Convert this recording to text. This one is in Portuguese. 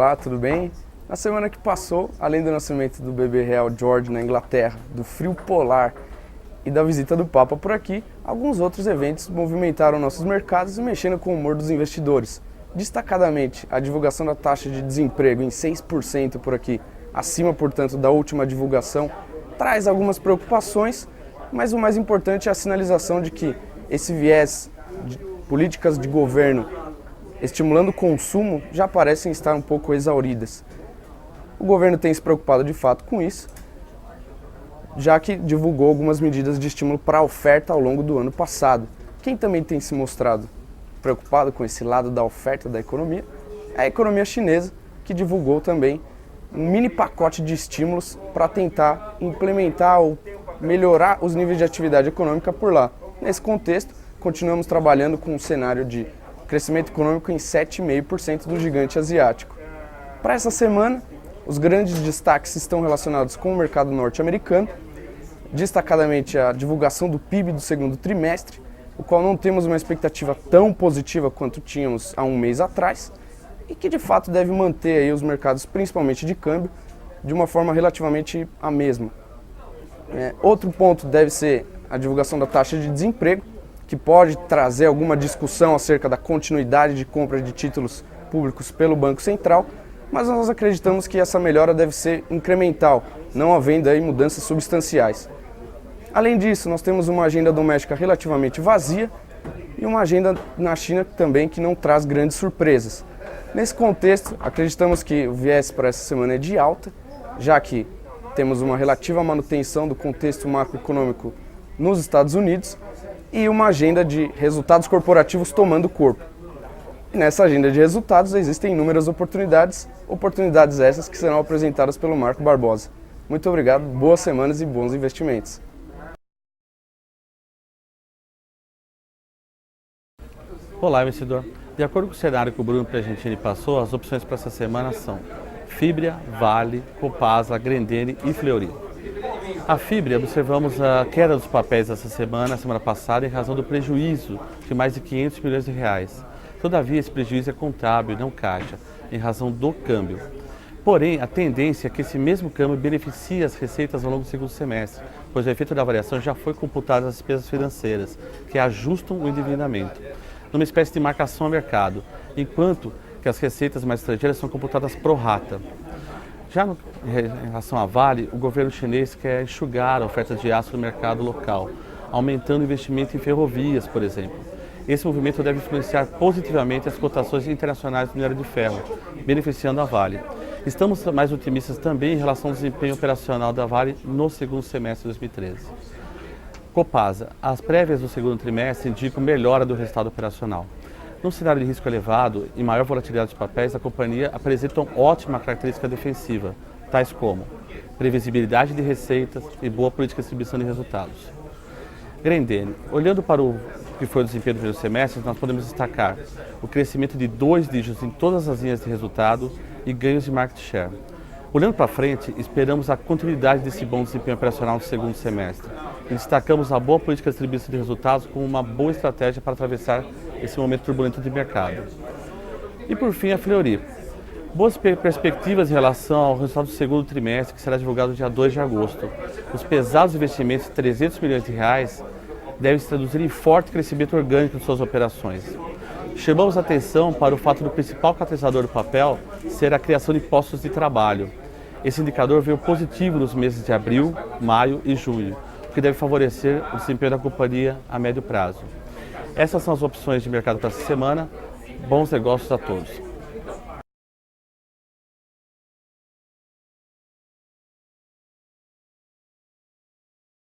Olá, tudo bem? Na semana que passou, além do nascimento do bebê real George na Inglaterra, do frio polar e da visita do Papa por aqui, alguns outros eventos movimentaram nossos mercados e mexendo com o humor dos investidores. Destacadamente, a divulgação da taxa de desemprego em 6% por aqui, acima, portanto, da última divulgação, traz algumas preocupações, mas o mais importante é a sinalização de que esse viés de políticas de governo estimulando o consumo já parecem estar um pouco exauridas. O governo tem se preocupado de fato com isso, já que divulgou algumas medidas de estímulo para a oferta ao longo do ano passado. Quem também tem se mostrado preocupado com esse lado da oferta da economia é a economia chinesa, que divulgou também um mini pacote de estímulos para tentar implementar ou melhorar os níveis de atividade econômica por lá. Nesse contexto, continuamos trabalhando com um cenário de crescimento econômico em 7,5% do gigante asiático. Para essa semana, os grandes destaques estão relacionados com o mercado norte-americano, destacadamente a divulgação do PIB do segundo trimestre, o qual não temos uma expectativa tão positiva quanto tínhamos há um mês atrás, e que de fato deve manter aí os mercados, principalmente de câmbio, de uma forma relativamente a mesma. Outro ponto deve ser a divulgação da taxa de desemprego, que pode trazer alguma discussão acerca da continuidade de compra de títulos públicos pelo Banco Central, mas nós acreditamos que essa melhora deve ser incremental, não havendo aí mudanças substanciais. Além disso, nós temos uma agenda doméstica relativamente vazia e uma agenda na China também que não traz grandes surpresas. Nesse contexto, acreditamos que o viés para essa semana é de alta, já que temos uma relativa manutenção do contexto macroeconômico nos Estados Unidos e uma agenda de resultados corporativos tomando corpo. E nessa agenda de resultados existem inúmeras oportunidades essas que serão apresentadas pelo Marco Barbosa. Muito obrigado, boas semanas e bons investimentos. Olá, investidor. De acordo com o cenário que o Bruno Piagentini passou, as opções para essa semana são Fibria, Vale, Copasa, Grendene e Fleury. A Fibria, observamos a queda dos papéis essa semana passada, em razão do prejuízo de mais de 500 milhões de reais. Todavia, esse prejuízo é contábil, não caixa, em razão do câmbio. Porém, a tendência é que esse mesmo câmbio beneficie as receitas ao longo do segundo semestre, pois o efeito da variação já foi computado nas despesas financeiras, que ajustam o endividamento, numa espécie de marcação a mercado, enquanto que as receitas mais estrangeiras são computadas pro rata. Já em relação à Vale, o governo chinês quer enxugar a oferta de aço no mercado local, aumentando o investimento em ferrovias, por exemplo. Esse movimento deve influenciar positivamente as cotações internacionais do minério de ferro, beneficiando a Vale. Estamos mais otimistas também em relação ao desempenho operacional da Vale no segundo semestre de 2013. Copasa, as prévias do segundo trimestre indicam melhora do resultado operacional. Num cenário de risco elevado e maior volatilidade dos papéis, a companhia apresenta uma ótima característica defensiva, tais como previsibilidade de receitas e boa política de distribuição de resultados. Grendene, olhando para o que foi o desempenho do primeiro semestre, nós podemos destacar o crescimento de 2 dígitos em todas as linhas de resultado e ganhos de market share. Olhando para frente, esperamos a continuidade desse bom desempenho operacional no segundo semestre. E destacamos a boa política de distribuição de resultados como uma boa estratégia para atravessar esse momento turbulento de mercado. E por fim, a Fleury. Boas perspectivas em relação ao resultado do segundo trimestre, que será divulgado no dia 2 de agosto. Os pesados investimentos de 300 milhões de reais devem se traduzir em forte crescimento orgânico de suas operações. Chamamos a atenção para o fato do principal catalisador do papel ser a criação de postos de trabalho. Esse indicador veio positivo nos meses de abril, maio e junho, o que deve favorecer o desempenho da companhia a médio prazo. Essas são as opções de mercado para essa semana. Bons negócios a todos.